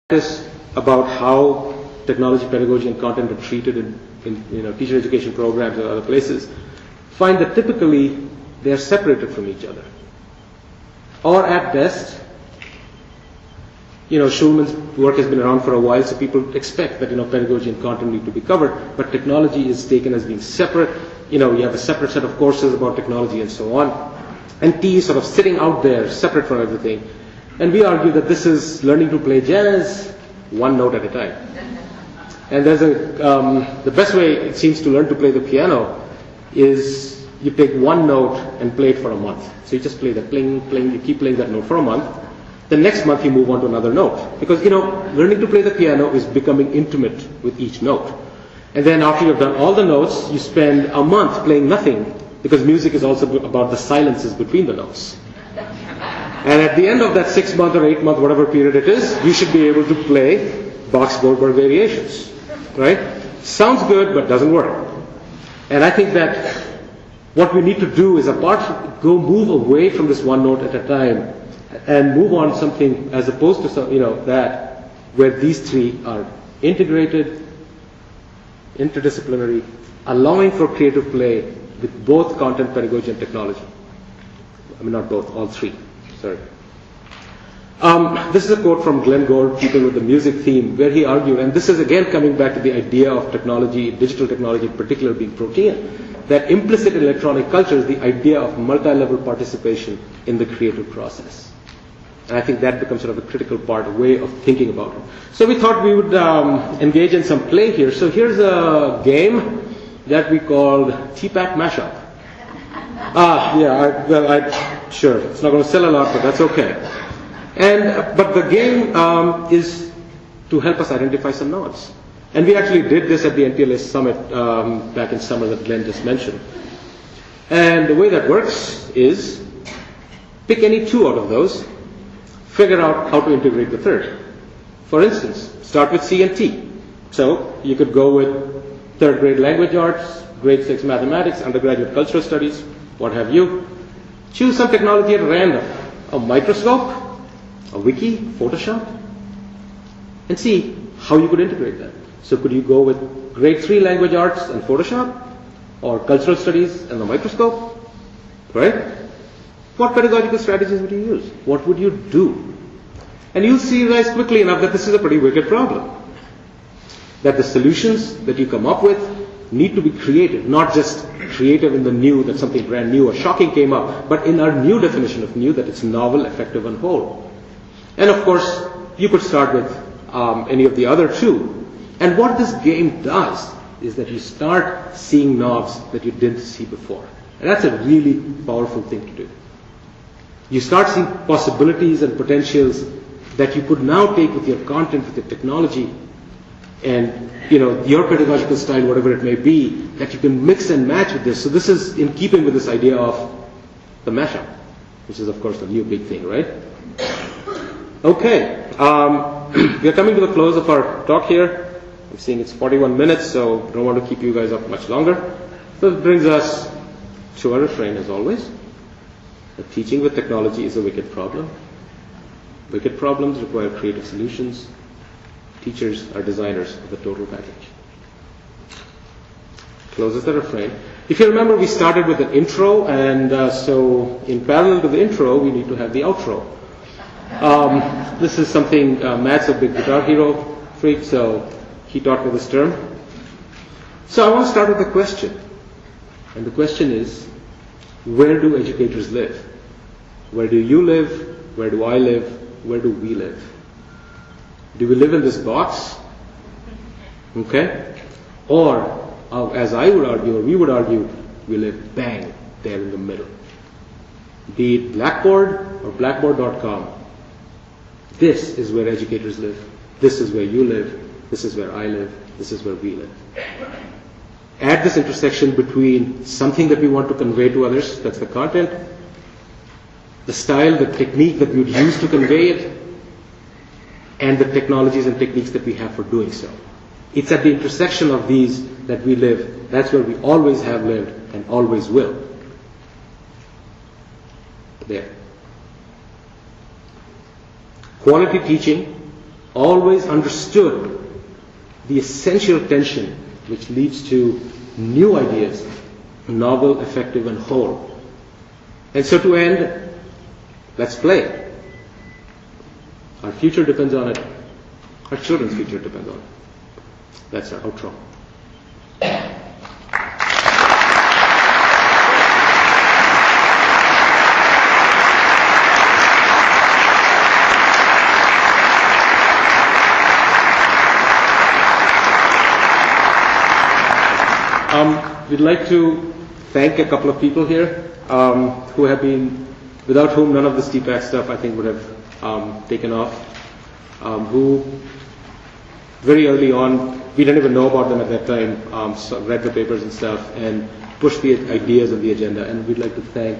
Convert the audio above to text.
Practice about how technology, pedagogy, and content are treated in teacher education programs or other places, find that typically they are separated from each other. Or at best, Schulman's work has been around for a while, so people expect that pedagogy and content need to be covered, but technology is taken as being separate. You have a separate set of courses about technology and so on, and T is sort of sitting out there, separate from everything. And we argue that this is learning to play jazz one note at a time. And there's the best way, it seems, to learn to play the piano is you take one note and play it for a month. So you just play that, pling, pling, you keep playing that note for a month. The next month you move on to another note. Because, learning to play the piano is becoming intimate with each note. And then after you've done all the notes, you spend a month playing nothing, because music is also about the silences between the notes. And at the end of that 6-month or 8-month, whatever period it is, you should be able to play Bach's Goldberg variations, right? Sounds good, but doesn't work. And I think that what we need to do is move away from this one note at a time and move on something as opposed to that where these three are integrated, interdisciplinary, allowing for creative play with both content, pedagogy, and technology. I mean, not both, all three. Sorry. This is a quote from Glenn Gould, People with the Music Theme, where he argued, and this is again coming back to the idea of technology, digital technology in particular being protean, that implicit in electronic culture is the idea of multi-level participation in the creative process. And I think that becomes sort of a critical way of thinking about it. So we thought we would engage in some play here. So here's a game that we called TPAT Mashup. Sure, it's not going to sell a lot, but that's okay. But the game is to help us identify some nods. And we actually did this at the NTLA Summit back in summer that Glenn just mentioned. And the way that works is pick any two out of those, figure out how to integrate the third. For instance, start with C and T. So you could go with third grade language arts, grade 6 mathematics, undergraduate cultural studies, what have you. Choose some technology at random, a microscope, a wiki, Photoshop, and see how you could integrate that. So could you go with grade 3 language arts and Photoshop, or cultural studies and the microscope, right? What pedagogical strategies would you use? What would you do? And you'll see realize quickly enough that this is a pretty wicked problem. That the solutions that you come up with need to be creative, not just creative in the new, that something brand new or shocking came up, but in our new definition of new, that it's novel, effective, and whole. And of course, you could start with any of the other two. And what this game does is that you start seeing knobs that you didn't see before. And that's a really powerful thing to do. You start seeing possibilities and potentials that you could now take with your content, with your technology, and your pedagogical style, whatever it may be, that you can mix and match with this. So this is in keeping with this idea of the mashup, which is of course the new big thing, right? Okay, we are coming to the close of our talk here. I'm seeing it's 41 minutes, so I don't want to keep you guys up much longer. So it brings us to our refrain as always. That teaching with technology is a wicked problem. Wicked problems require creative solutions. Teachers are designers of the total package. Closes the refrain. If you remember, we started with an intro, and so in parallel to the intro, we need to have the outro. This is something Matt's a big guitar hero freak, so he taught me this term. So I want to start with a question. And the question is, where do educators live? Where do you live? Where do I live? Where do we live? Do we live in this box? Okay? Or, as I would argue, or we would argue, we live bang there in the middle. Be it Blackboard or Blackboard.com. This is where educators live. This is where you live. This is where I live. This is where we live. At this intersection between something that we want to convey to others, that's the content, the style, the technique that we would use to convey it, and the technologies and techniques that we have for doing so. It's at the intersection of these that we live. That's where we always have lived and always will. There. Quality teaching always understood the essential tension which leads to new ideas, novel, effective, and whole. And so to end, let's play. Our future depends on it. Our children's future depends on it. That's our outro. We'd like to thank a couple of people here who have been, without whom none of this TPAC stuff I think would have taken off, who very early on, we didn't even know about them at that time, so read the papers and stuff and pushed the ideas on the agenda. And we'd like to thank